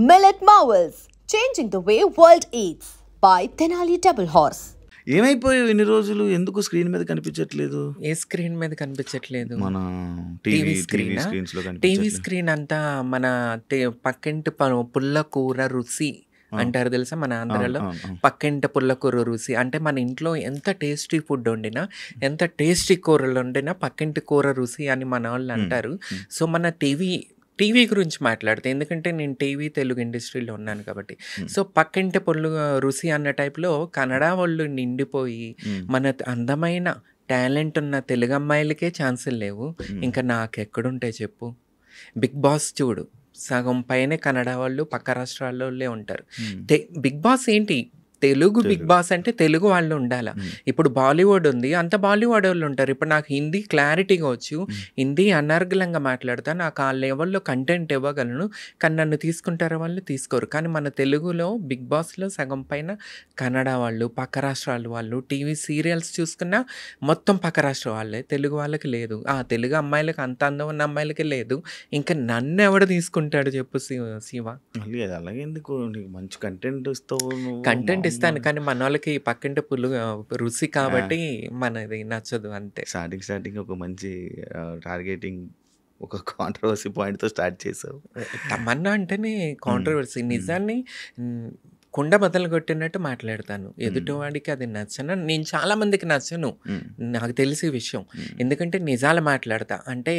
Millet Marvels, changing the way world eats by Tenali Double Horse. ఏమైపోయావు ఇన్ని రోజులు? ఎందుకు screen మీద కనిపించట్లేదు? ఏ స్క్రీన్ మీద కనిపించట్లేదు? మన టీవీ స్క్రీన్స్ లో టీవీ స్క్రీన్ అంతా మన పక్కింటి పుల్ల కూర రుచి అంటారు తెలుసా మన ఆంధ్రాలో. పక్కింటి పుల్లకూర రుచి అంటే మన ఇంట్లో ఎంత టేస్టీ ఫుడ్ వండినా, ఎంత టేస్టీ కూరలు వండినా పక్కింటి కూర రుచి అని మన వాళ్ళు అంటారు. సో మన టీవీ గురించి మాట్లాడితే, ఎందుకంటే నేను టీవీ తెలుగు ఇండస్ట్రీలో ఉన్నాను కాబట్టి, సో పక్కింటి పొల్లు రుచి అన్న టైప్లో కన్నడ వాళ్ళు నిండిపోయి మన అందమైన టాలెంట్ ఉన్న తెలుగు అమ్మాయిలకే ఛాన్సులు లేవు. ఇంకా నాకెక్కడుంటాయి చెప్పు? బిగ్ బాస్ చూడు, సగం పైనే కన్నడ వాళ్ళు పక్క రాష్ట్రాల్లో ఉంటారు. బిగ్ బాస్ ఏంటి? తెలుగు బిగ్ బాస్ అంటే తెలుగు వాళ్ళు ఉండాలి. ఇప్పుడు బాలీవుడ్ ఉంది, అంత బాలీవుడ్ వాళ్ళు ఉంటారు. ఇప్పుడు నాకు హిందీ క్లారిటీగా వచ్చు, హిందీ అనర్గళంగా మాట్లాడతా, నాకు ఆ లెవెల్లో కంటెంట్ ఇవ్వగలను. కానీ నన్ను తీసుకుంటారో వాళ్ళు తీసుకోరు. కానీ మన తెలుగులో బిగ్ బాస్లో సగం పైన కన్నడ వాళ్ళు, పక్క రాష్ట్రాల వాళ్ళు. టీవీ సీరియల్స్ చూసుకున్నా మొత్తం పక్క రాష్ట్ర వాళ్ళే, తెలుగు వాళ్ళకి లేదు. తెలుగు అమ్మాయిలకి అంత అందం ఉన్న అమ్మాయిలకి లేదు. ఇంకా నన్ను ఎవడు తీసుకుంటాడు చెప్పు శివ? అలాగే ఎందుకు? మంచి కంటెంట్ ఇస్తావు. కంటెంట్ ఇస్తాను, కానీ మన వాళ్ళకి పక్కింటి పుల్లు రుచి కాబట్టి మనది నచ్చదు అంతే. స్టార్టింగ్ ఒక మంచి టార్గెటింగ్, ఒక కాంట్రవర్సీ పాయింట్తో స్టార్ట్ చేసావు. తమన్నా అంటేనే కాంట్రవర్సీ. నిజాన్ని కుండ బద్దలు కొట్టినట్టు మాట్లాడతాను. ఎదుటివాడికి అది నచ్చను, నేను చాలా మందికి నచ్చను, నాకు తెలిసే విషయం. ఎందుకంటే నిజాలు మాట్లాడతా. అంటే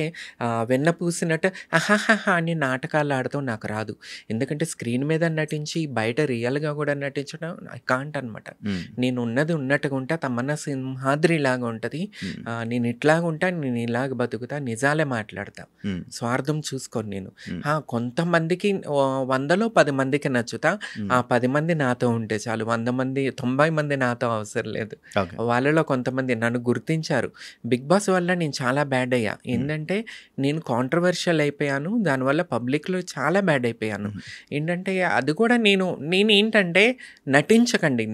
వెన్న పూసినట్టు అహాహా అని నాటకాలు ఆడతాం నాకు రాదు. ఎందుకంటే స్క్రీన్ మీద నటించి బయట రియల్గా కూడా నటించడం ఐ కాంట్ అనమాట. నేను ఉన్నది ఉన్నట్టుగా ఉంటా. తమన్నా సింహాద్రి లాగా ఉంటుంది. నేను ఇట్లాగా ఉంటా, నేను ఇలాగ బతుకుతా, నిజాలే మాట్లాడతా, స్వార్థం చూసుకోను నేను. కొంతమందికి 100లో 10 మందికి నచ్చుతా. ఆ 10 మంది నాతో ఉంటే చాలు. 100 మంది 90 మంది నాతో అవసరం లేదు. వాళ్ళలో కొంతమంది నన్ను గుర్తించారు. బిగ్ బాస్ వల్ల నేను చాలా బ్యాడ్ అయ్యా. ఏంటంటే నేను కాంట్రవర్షియల్ అయిపోయాను, దానివల్ల పబ్లిక్లో చాలా బ్యాడ్ అయిపోయాను. ఏంటంటే అది కూడా నేను ఏంటంటే నటించకండి,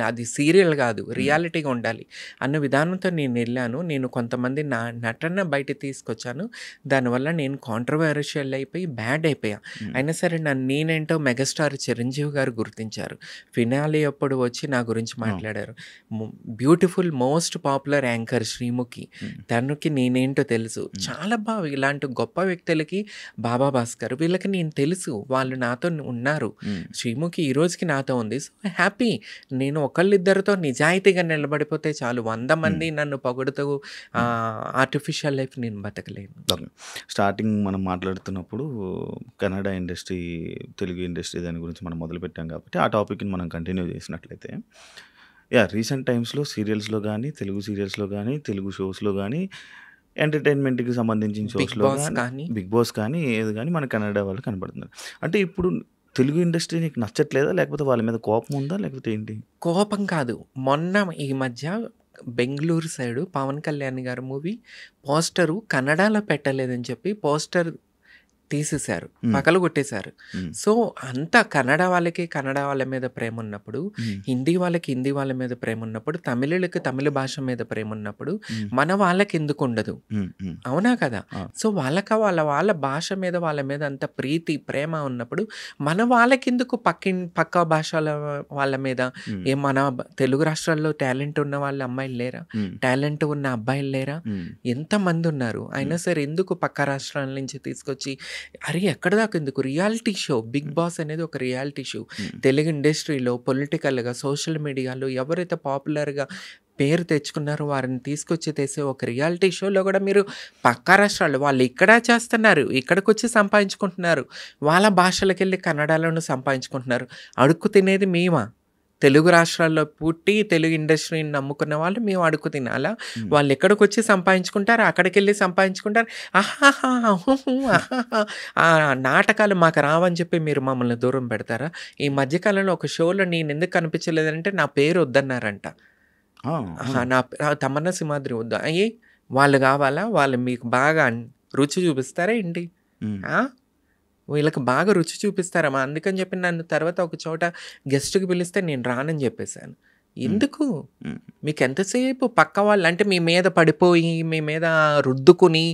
అది సీరియల్ కాదు, రియాలిటీగా ఉండాలి అన్న విధానంతో నేను వెళ్ళాను. నేను కొంతమంది నటన బయట తీసుకొచ్చాను. దానివల్ల నేను కాంట్రవర్షియల్ అయిపోయి బ్యాడ్ అయిపోయా. అయినా సరే నేనేంటో మెగాస్టార్ చిరంజీవి గారు గుర్తించారు. ఫినాలే అప్పుడు వచ్చి నా గురించి మాట్లాడారు. Beautiful most popular anchor Sreemukhi, తనకి నేనేంటో తెలుసు. చాలా బాగా ఇలాంటి గొప్ప వ్యక్తులకి, బాబా భాస్కర్, వీళ్ళకి నేను తెలుసు, వాళ్ళు నాతో ఉన్నారు. శ్రీముఖి ఈ రోజుకి నాతో ఉంది. So happy. నేను ఒకళ్ళిద్దరితో నిజాయితీగా నిలబడిపోతే చాలు. 100 మంది నన్ను పొగుడుతూ ఆర్టిఫిషియల్ లైఫ్ నేను బతకలేను. స్టార్టింగ్ మనం మాట్లాడుతున్నప్పుడు కన్నడ ఇండస్ట్రీ, తెలుగు ఇండస్ట్రీ దాని గురించి మనం మొదలుపెట్టాం కాబట్టి ఆ టాపిక్ని మనం కంటిన్యూ చేసినట్లయితే, రీసెంట్ టైమ్స్లో సీరియల్స్లో కానీ, తెలుగు సీరియల్స్లో కానీ, తెలుగు షోస్లో కానీ, ఎంటర్టైన్మెంట్కి సంబంధించిన షోస్లో కానీ, బిగ్ బాస్ కానీ, ఏది కానీ మన కన్నడ వాళ్ళు కనబడుతున్నారు. అంటే ఇప్పుడు తెలుగు ఇండస్ట్రీ నీకు నచ్చట్లేదా, లేకపోతే వాళ్ళ మీద కోపం ఉందా, లేకపోతే ఏంటి? కోపం కాదు. మొన్న ఈ మధ్య బెంగళూరు సైడు పవన్ కళ్యాణ్ గారు మూవీ పోస్టరు కన్నడలో పెట్టలేదని చెప్పి పోస్టర్ తీసేశారు, పగలు కొట్టేశారు. సో అంత కన్నడ వాళ్ళకి కన్నడ వాళ్ళ మీద ప్రేమ ఉన్నప్పుడు, హిందీ వాళ్ళకి హిందీ వాళ్ళ మీద ప్రేమ ఉన్నప్పుడు, తమిళులకి తమిళ భాష మీద ప్రేమ ఉన్నప్పుడు మన వాళ్ళకి ఎందుకు ఉండదు? అవునా కదా? సో వాళ్ళకి వాళ్ళ భాష మీద వాళ్ళ మీద అంత ప్రీతి ప్రేమ ఉన్నప్పుడు మన వాళ్ళకి ఎందుకు పక్క భాషల వాళ్ళ మీద? మన తెలుగు రాష్ట్రాల్లో టాలెంట్ ఉన్న వాళ్ళ అమ్మాయిలు లేరా? టాలెంట్ ఉన్న అబ్బాయిలు లేరా? ఎంతమంది ఉన్నారు? అయినా సరే ఎందుకు పక్క రాష్ట్రాల నుంచి తీసుకొచ్చి, అరే ఎక్కడ దాకా ఎందుకు? రియాలిటీ షో బిగ్ బాస్ అనేది ఒక రియాలిటీ షో. తెలుగు ఇండస్ట్రీలో పొలిటికల్గా, సోషల్ మీడియాలో ఎవరైతే పాపులర్గా పేరు తెచ్చుకున్నారో వారిని తీసుకొచ్చి తెసే ఒక రియాలిటీ షోలో కూడా మీరు పక్క రాష్ట్రాలు వాళ్ళు ఇక్కడ చేస్తున్నారు, ఇక్కడికి వచ్చి సంపాదించుకుంటున్నారు, వాళ్ళ భాషలకు వెళ్ళి కన్నడలోనూ సంపాదించుకుంటున్నారు. అడుక్కు తినేది మేమా? తెలుగు రాష్ట్రాల్లో పుట్టి తెలుగు ఇండస్ట్రీని నమ్ముకున్న వాళ్ళు మేము అడుగు తినాలా? వాళ్ళు ఎక్కడికి వచ్చి సంపాదించుకుంటారు, అక్కడికి వెళ్ళి సంపాదించుకుంటారు. నాటకాలు మాకు రావని చెప్పి మీరు మమ్మల్ని దూరం పెడతారా? ఈ మధ్యకాలంలో ఒక షోలో నేను ఎందుకు కనిపించలేదంటే నా పేరు వద్దన్నారంట. తమన్నా సింహాద్రి వద్దు. వాళ్ళు కావాలా? వాళ్ళు మీకు బాగా రుచి చూపిస్తారా ఏంటి? వీళ్ళకి బాగా రుచి చూపిస్తారమ్మా. అందుకని చెప్పి నన్ను తర్వాత ఒక చోట గెస్ట్కి పిలిస్తే నేను రానని చెప్పేశాను. ఎందుకు? హ్మ్. మీకెంతసేపు పక్క వాళ్ళు అంటే మీ మీద పడిపోయి, మీ మీద రుద్దుకుని,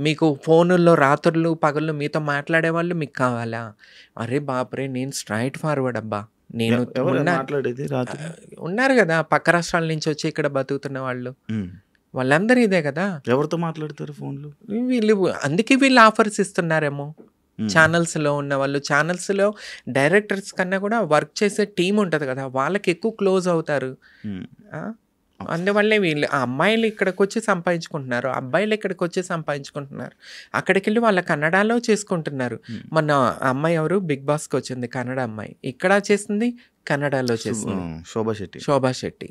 మీకు ఫోనుల్లో రాత్రులు, పగళ్ళు మీతో మాట్లాడేవాళ్ళు మీకు కావాలా? అరే బాప్రే! నేను స్ట్రెయిట్ ఫార్వర్డ్ అబ్బా! నేను ఎవరు మాట్లాడేది రాత్రి? ఉన్నారు గదా! పక్క రాష్ట్రాల నుంచి వచ్చి ఇక్కడ బతుకుతున్న వాళ్ళు. హ్మ్. వాళ్ళందరూ ఇదే గదా! ఎవరితో మాట్లాడతారు ఫోన్‌లో? వీళ్ళు అందుకే వీళ్ళు ఆఫర్స్ ఇస్తున్నారేమో. ఛానల్స్‌లో ఉన్నవాళ్ళు. ఛానల్స్‌లో డైరెక్టర్స్ కన్నా కూడా వర్క్ చేసే టీమ్ ఉంటది గదా! వాళ్ళకి ఎక్కువ క్లోజ్ అవుతారు. ఆ! అందువల్లే వీళ్ళు అమ్మాయిలు ఇక్కడికొచ్చి సంపాదించుకుంటున్నారు. అబ్బాయిలు ఇక్కడికొచ్చి సంపాదించుకుంటున్నారు. అక్కడికెళ్ళి వాళ్ళ కన్నడలో చేసుకుంటున్నారు. మొన్న అమ్మాయి ఎవరు 'బిగ్ బాస్'కి వచ్చింది కన్నడ అమ్మాయి. ఇక్కడ చేసింది కన్నడలో చేసింది. శోభా శెట్టి.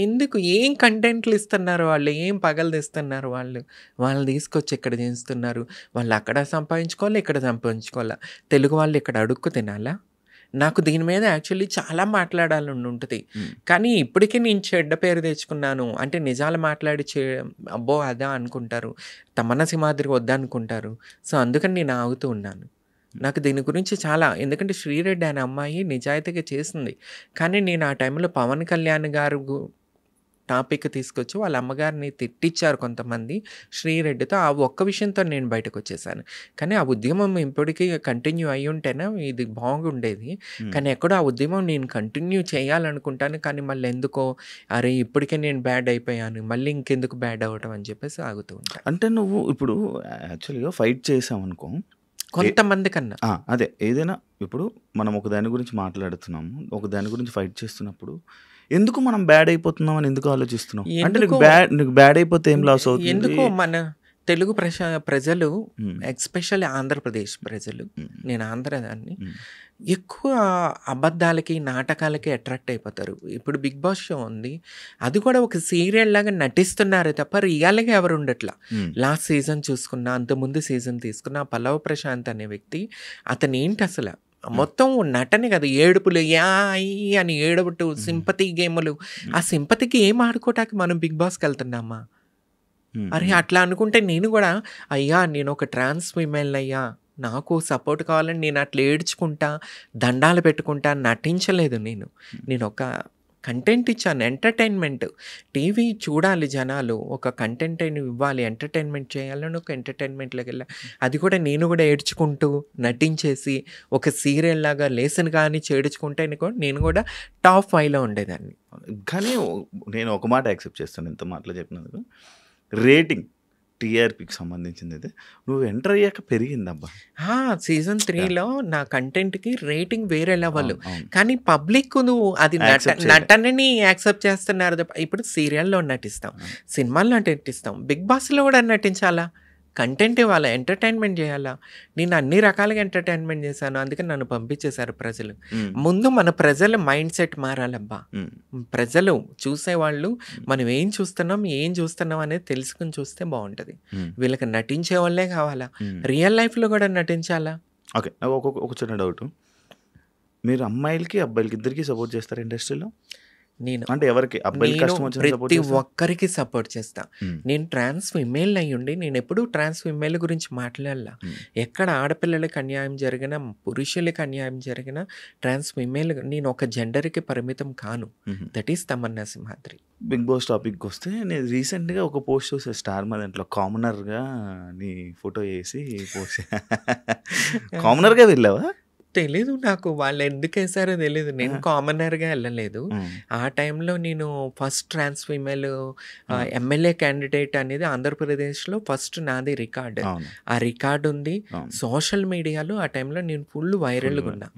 ఎందుకు ఏం కంటెంట్లు ఇస్తున్నారు వాళ్ళు? ఏం పగలు తీస్తున్నారు వాళ్ళు? వాళ్ళు తీసుకొచ్చి ఇక్కడ చేస్తున్నారు. వాళ్ళు అక్కడ సంపాదించుకోవాలా, ఇక్కడ సంపాదించుకోవాలా? తెలుగు వాళ్ళు ఇక్కడ అడుక్కు తినాలా? నాకు దీని మీద యాక్చువల్లీ చాలా మాట్లాడాలని ఉంటుంది. కానీ ఇప్పటికే నేను చెడ్డ పేరు తెచ్చుకున్నాను. అంటే నిజాలు మాట్లాడి అబ్బో అదా అనుకుంటారు. తమన్నా సింహాద్రి వద్దనుకుంటారు. సో అందుకని నేను ఆగుతూ ఉన్నాను. నాకు దీని గురించి చాలా ఎందుకంటే శ్రీరెడ్డి అనే అమ్మాయి నిజాయితీగా చేసింది. కానీ నేను ఆ టైంలో పవన్ కళ్యాణ్ గారు టాపిక్ తీసుకొచ్చి వాళ్ళ అమ్మగారిని తిట్టించారు కొంతమంది శ్రీరెడ్డితో. ఆ ఒక్క విషయంతో నేను బయటకు వచ్చేసాను. కానీ ఆ ఉద్యమం ఇప్పటికీ కంటిన్యూ అయ్యి ఉంటేనే ఇది బాగుండేది. కానీ ఎక్కడో ఆ ఉద్యమం నేను కంటిన్యూ చేయాలనుకుంటాను. కానీ మళ్ళీ ఎందుకో అరే ఇప్పటికే నేను బ్యాడ్ అయిపోయాను, మళ్ళీ ఇంకెందుకు బ్యాడ్ అవ్వటం అని చెప్పేసి ఆగుతూ ఉంటాను. అంటే నువ్వు ఇప్పుడు యాక్చువల్‌గా ఫైట్ చేసావనుకో కొంతమంది కన్నా అదే ఏదైనా ఇప్పుడు మనం ఒక దాని గురించి మాట్లాడుతున్నాము, ఒక దాని గురించి ఫైట్ చేస్తున్నప్పుడు ఎందుకు మనం బ్యాడ్ అయిపోతున్నాం అని ఎందుకు ఆలోచిస్తున్నాం? అంటే నీకు బ్యాడ్ అయిపోతే ఏం లాస్ అవుతుంది? ఎందుకో మన తెలుగు ప్రజలు ఎస్పెషల్లీ ఆంధ్రప్రదేశ్ ప్రజలు, నేను ఆంధ్రదాన్ని, ఎక్కువ అబద్ధాలకి నాటకాలకి అట్రాక్ట్ అయిపోతారు. ఇప్పుడు బిగ్ బాస్ షో ఉంది, అది కూడా ఒక సీరియల్ లాగా నటిస్తున్నారు తప్ప రియల్గా ఎవరు ఉండట్లా. లాస్ట్ సీజన్ చూసుకున్నా, అంతకుముందు సీజన్ తీసుకున్నా, పల్లవ ప్రశాంత్ అనే వ్యక్తి అతను ఏంటి అసలు మొత్తం నటనే కదా, ఏడుపులు యాయి అని ఏడుపుటు, సింపతి గేములు. ఆ సింపతికి ఏం ఆడుకోవటానికి మనం బిగ్ బాస్కి వెళ్తున్నామా? అరే అట్లా అనుకుంటే నేను కూడా అయ్యా నేను ఒక ట్రాన్స్ ఫీమేల్ అయ్యా, నాకు సపోర్ట్ కావాలని నేను అట్లా ఏడ్చుకుంటా, దండాలు పెట్టుకుంటా నటించలేదు. నేను ఒక కంటెంట్ ఇచ్చాను, ఎంటర్టైన్మెంట్. టీవీ చూడాలి జనాలు, ఒక కంటెంట్ ఇవ్వాలి, ఎంటర్టైన్మెంట్ చేయాలని ఒక ఎంటర్టైన్మెంట్లోకి వెళ్ళా. అది కూడా నేను కూడా ఏడ్చుకుంటూ నటించేసి ఒక సీరియల్ లాగా లేసన్ కానీ చేడ్చుకుంటే నేను కూడా టాప్ 5లో ఉండేదాన్ని. కానీ నేను ఒక మాట యాక్సెప్ట్ చేస్తాను, ఇంత మాటలు చెప్పినందుకు. రేటింగ్ టీఆర్పీకి సంబంధించింది అయితే నువ్వు ఎంటర్ అయ్యాక పెరిగిందబ్బా. సీజన్ 3లో నా కంటెంట్కి రేటింగ్ వేరే లెవెల్. కానీ పబ్లిక్ నువ్వు అది నటనని యాక్సెప్ట్ చేస్తున్నారు. ఇప్పుడు సీరియల్లో నటిస్తాం, సినిమాల్లో నటిస్తాం, బిగ్ బాస్లో కూడా నటించాలా, కంటెంట్ ఇవ్వాలా, ఎంటర్టైన్మెంట్ చేయాలా. నేను అన్ని రకాలుగా ఎంటర్టైన్మెంట్ చేశాను, అందుకని నన్ను పంపించేశారు ప్రజలు. ముందు మన ప్రజల మైండ్ సెట్ మారాలబ్బా. ప్రజలు చూసేవాళ్ళు మనం ఏం చూస్తున్నాం అనేది తెలుసుకుని చూస్తే బాగుంటుంది. వీళ్ళకి నటించే వాళ్ళే కావాలా, రియల్ లైఫ్లో కూడా నటించాలా. ఓకే, ఒక చిన్న డౌట్, మీరు అమ్మాయిలకి అబ్బాయిలకి ఇద్దరికి సపోర్ట్ చేస్తారు ఇండస్ట్రీలో? నేను అంటే ఎవరికి ప్రతి ఒక్కరికి సపోర్ట్ చేస్తా. నేను ట్రాన్స్ ఫిమేల్ అయ్యుండి నేను ఎప్పుడూ ట్రాన్స్ ఫిమేల్ గురించి మాట్లాడలా. ఎక్కడ ఆడపిల్లలకి అన్యాయం జరిగినా, పురుషులకి అన్యాయం జరిగినా, ట్రాన్స్ ఫిమేల్ నేను ఒక జెండర్కి పరిమితం కాను. That is Tamanna Simhadri. Bigg Boss టాపిక్కి వస్తే నేను రీసెంట్గా ఒక పోస్ట్ చూసే, స్టార్ మా దాంట్లో కామనర్గా నీ ఫోటో వేసి పోస్ట్. కామనర్గా వెళ్ళావా? తెలీదు నాకు, వాళ్ళు ఎందుకు వేసారో తెలీదు. నేను కామనర్గా వెళ్ళలేదు. ఆ టైంలో నేను first trans female MLA candidate అనేది ఆంధ్రప్రదేశ్లో ఫస్ట్ నాది రికార్డ్. ఆ రికార్డు ఉంది సోషల్ మీడియాలో. ఆ టైంలో నేను ఫుల్ వైరల్గా ఉన్నా,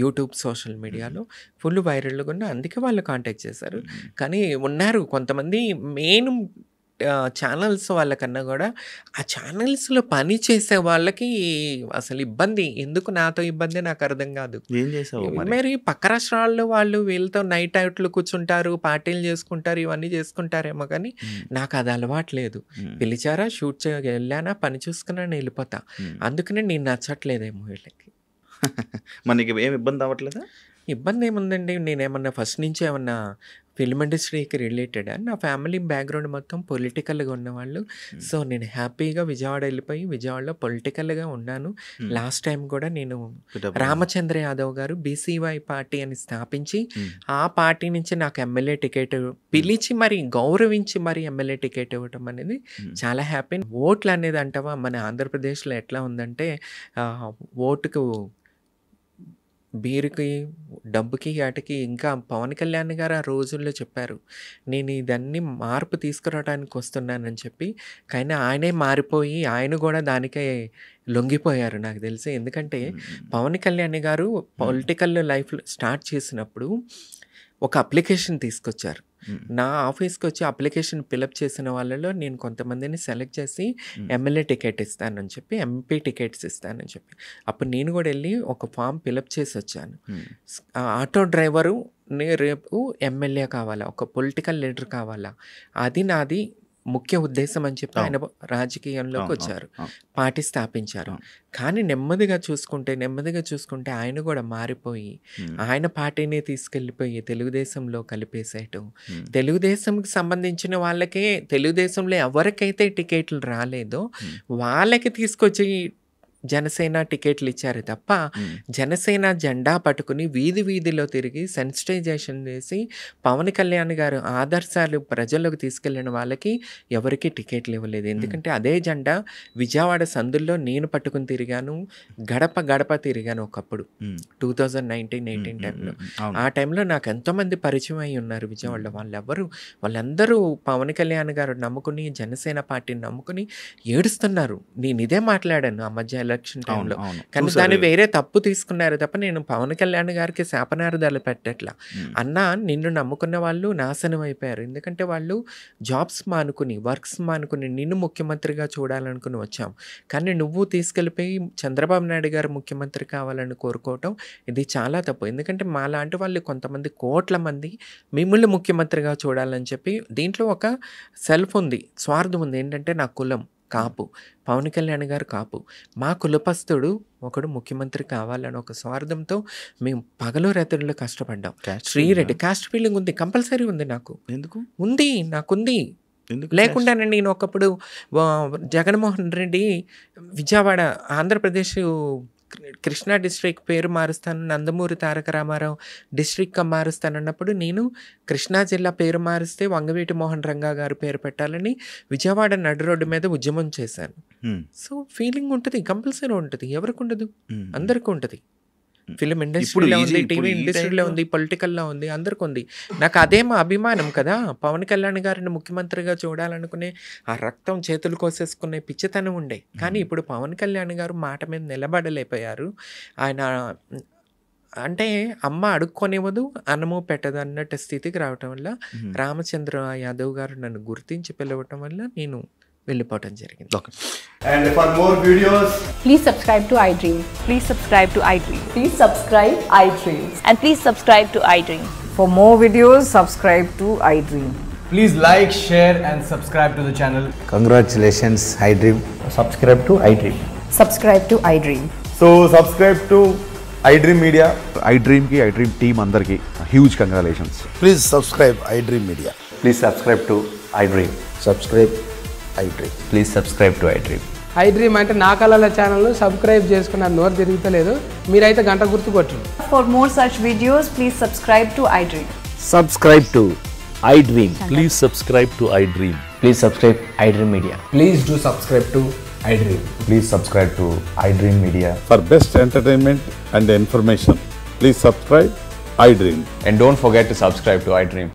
యూట్యూబ్ సోషల్ మీడియాలో ఫుల్ వైరల్గా ఉన్నా. అందుకే వాళ్ళు కాంటాక్ట్ చేశారు. కానీ ఉన్నారు కొంతమంది మెయిన్ ఛానల్స్ వాళ్ళకన్నా కూడా ఆ ఛానల్స్లో పని చేసే వాళ్ళకి అసలు ఇబ్బంది. ఎందుకు నాతో ఇబ్బంది నాకు అర్థం కాదు. మరి పక్క రాష్ట్రాల్లో వాళ్ళు వీళ్ళతో నైట్ అవుట్లు కూర్చుంటారు, పార్టీలు చేసుకుంటారు, ఇవన్నీ చేసుకుంటారేమో. కానీ నాకు అది అలవాటు లేదు. పిలిచారా, షూట్ వెళ్ళానా, పని చూసుకున్నా వెళ్ళిపోతా. అందుకనే నేను నచ్చట్లేదేమో వీళ్ళకి. మనకి ఏం ఇబ్బంది అవ్వట్లేదా? ఇబ్బందేముందండి. నేనేమన్నా ఫస్ట్ నుంచి ఏమన్నా ఫిల్మ్ ఇండస్ట్రీకి రిలేటెడా? నా ఫ్యామిలీ బ్యాక్‌గ్రౌండ్ మొత్తం పొలిటికల్‌గా ఉన్నవాళ్ళు. సో, నేను హ్యాపీగా విజయవాడ ఎళ్ళిపోయి విజయవాడలో పొలిటికల్‌గా ఉన్నాను. హ్మ్. లాస్ట్ టైమ్ కూడా నేను పిఠాపురం. రామచంద్ర యాదవ్ గారు బీసీవై పార్టీ అని స్థాపించి, హ్మ్. ఆ పార్టీ నుంచి నాకు ఎమ్మెల్యే టికెట్ పిలిచి మరి గౌరవించి మరి ఎమ్మెల్యే టికెట్ ఇవ్వటం అనేది హ్మ్. చాలా హ్యాపీ. ఓట్లనేది అంటావా మన ఆంధ్రప్రదేశ్‌లో ఎట్లా ఉందంటే ఓటుకు బీరుకి, డబ్బుకి, ఆటికి ఇంకా పవన్ కళ్యాణ్ గారు ఆ రోజుల్లో చెప్పారు. నేను ఇదన్నీ మార్పు తీసుకురావడానికి వస్తున్నానని చెప్పి. కానీ ఆయనే మారిపోయి ఆయన గూడా దానికే లొంగిపోయారు నాకు తెలిసి. ఎందుకంటే హ్మ్. పవన్ కళ్యాణ్ గారు పొలిటికల్ లైఫ్‌లో స్టార్ట్ చేసినప్పుడు ఒక అప్లికేషన్ తీసుకొచ్చారు. హ్మ్. నా ఆఫీస్‌కి వచ్చి అప్లికేషన్ ఫిలప్ చేసిన వాళ్ళలో నేను కొంతమందిని సెలెక్ట్ చేసి హ్మ్. ఎమ్మెల్యే టికెట్ ఇస్తానని చెప్పి, ఎంపీ టికెట్స్ ఇస్తానని చెప్పి. అప్పుడు నేను కూడా వెళ్ళి ఒక ఫామ్ ఫిలప్ చేసి వచ్చాను. హ్మ్. ఆటో డ్రైవరు రేపు ఎమ్మెల్యే కావాలా, ఒక పొలిటికల్ లీడర్ కావాలా, అది నాది ముఖ్య ఉద్దేశం అని చెప్పి ఆయన రాజకీయంలోకి అవును. వచ్చారు. అవును. పార్టీ స్థాపించారు. అవును. కానీ నెమ్మదిగా చూసుకుంటే ఆయన కూడా మారిపోయి హ్మ్. ఆయన పార్టీని తీసుకెళ్ళిపోయి తెలుగుదేశంలో కలిపేసేయటం. హ్మ్. తెలుగుదేశంకి సంబంధించిన వాళ్ళకే తెలుగుదేశంలో ఎవరికైతే టికెట్లు రాలేదో హ్మ్. వాళ్ళకి తీసుకొచ్చి జనసేన టికెట్లు ఇచ్చారు తప్ప, హ్మ్. జనసేన జెండా పట్టుకుని వీధి వీధిలో తిరిగి సెన్సిటైజేషన్ చేసి పవన్ కళ్యాణ్ గారు ఆదర్శాలు ప్రజల్లోకి తీసుకెళ్ళిన వాళ్ళకి ఎవరికీ టికెట్లు ఇవ్వలేదు. ఎందుకంటే అదే జెండా విజయవాడ సందుల్లో నేను పట్టుకుని తిరిగాను, గడప గడప తిరిగాను ఒకప్పుడు హ్మ్. 2019-18 హ్మ్. టైంలో. హ్మ్. అవును. ఆ టైంలో నాకు ఎంతోమంది పరిచయం అయి ఉన్నారు విజయవాడలో. వాళ్ళందరూ పవన్ కళ్యాణ్ గారు నమ్ముకుని, జనసేన పార్టీని నమ్ముకుని ఏడుస్తున్నారు. నేను ఇదే మాట్లాడాను ఆ మధ్య ఎలక్షన్ అవును. టైంలో. అవును. కానీ చూసారు. దాన్ని వేరే తప్పు తీసుకున్నారు తప్ప నేను పవన్ కళ్యాణ్ గారికి శాపనార్థాలు పెట్టట్లా. హ్మ్. అన్నా నిన్ను నమ్ముకున్న వాళ్ళు నాశనం అయిపోయారు. ఎందుకంటే వాళ్ళు జాబ్స్ మానుకుని, వర్క్స్ మానుకుని నిన్ను ముఖ్యమంత్రిగా చూడాలనుకుని వచ్చాం. కానీ నువ్వు తీసుకెళ్ళిపోయి చంద్రబాబు నాయుడు గారు ముఖ్యమంత్రి కావాలని కోరుకోవటం ఇది చాలా తప్పు. ఎందుకంటే మాలాంటి వాళ్ళు కొంతమంది కోట్ల మంది మిమ్మల్ని ముఖ్యమంత్రిగా చూడాలని చెప్పి దీంట్లో ఒక సెల్ఫ్ ఉంది, స్వార్థం ఉంది. ఏంటంటే నా కులం కాపు, పవన్ కళ్యాణ్ గారు కాపు, మా కులపస్తుడు ఒకడు ముఖ్యమంత్రి కావాలని ఒక స్వార్థంతో మేము పగలు రాత్రులు కష్టపడ్డాం. క్యాస్ట్ శ్రీరెడ్డి క్యాస్ట్ ఫీలింగ్ ఉంది, కంపల్సరీ ఉంది, నాకు ఎందుకు? ఉంది, నాకుంది. ఎందుకు లేకుండానే నేను ఒకప్పుడు జగన్మోహన్ రెడ్డి విజయవాడ ఆంధ్రప్రదేశ్ కృష్ణా డిస్ట్రిక్ట్ పేరు మారుస్తాను, నందమూరి తారక రామారావు డిస్ట్రిక్ట్గా మారుస్తానన్నప్పుడు నేను కృష్ణా జిల్లా పేరు మారిస్తే వంగవీటి మోహన్ రంగా గారు పేరు పెట్టాలని విజయవాడ నడు రోడ్డు మీద ఉద్యమం చేశాను. హ్మ్. సో ఫీలింగ్ ఉంటుంది, కంపల్సరీ ఉంటుంది. ఎవరికి ఉండదు? హ్మ్. అందరికీ ఉంటుంది. ఫిలిం ఇప్పుడు ఇండస్ట్రీలో ఉంది, ఇప్పుడు టీవీ ఈ ఇండస్ట్రీలో టైంలో ఉంది, పొలిటికల్లో ఉంది, అందరికి ఉంది. నాకు అదే మా అభిమానం కదా. పవన్ కళ్యాణ్ గారిని ముఖ్యమంత్రిగా చూడాలనుకునే ఆ రక్తం చేతులు కోసేసుకునే పిచ్చితనం ఉండే. కానీ ఇప్పుడు పవన్ కళ్యాణ్ గారు మాట మీద నిలబడలేకపోయారు. ఆయన అంటే అమ్మ అడుక్కొనివ్వదు, అన్నము పెట్టదు అన్నట్టు స్థితికి రావటం వల్ల రామచంద్ర యాదవ్ గారు నన్ను గుర్తించి పిలవటం వల్ల నేను వెళ్ళిపోవటం జరిగింది. Okay. And for more videos, Please subscribe to iDream. Please subscribe to iDream. Please subscribe iDreams. And please subscribe to iDream. For more videos, subscribe to iDream. please like, share and subscribe to the channel. Congratulations, iDream. Subscribe to iDream. Subscribe to iDream. So subscribe to iDream Media. iDream ki iDream team andarki huge congratulations. Please subscribe iDream Media. Please subscribe to iDream. Subscribe iDream. Please subscribe to iDream. iDream అంటే నా కళల channel subscribe చేసుకున్న నోరు తిరుగుతలేదు, మీరైతే గంట గుర్తు కొట్టండి. For more such videos, please subscribe to iDream. Subscribe to iDream. Please subscribe to iDream. Please subscribe iDream Media. Please do subscribe to iDream. Please subscribe to iDream Media. For best entertainment and information, please subscribe iDream. And don't forget to subscribe to iDream.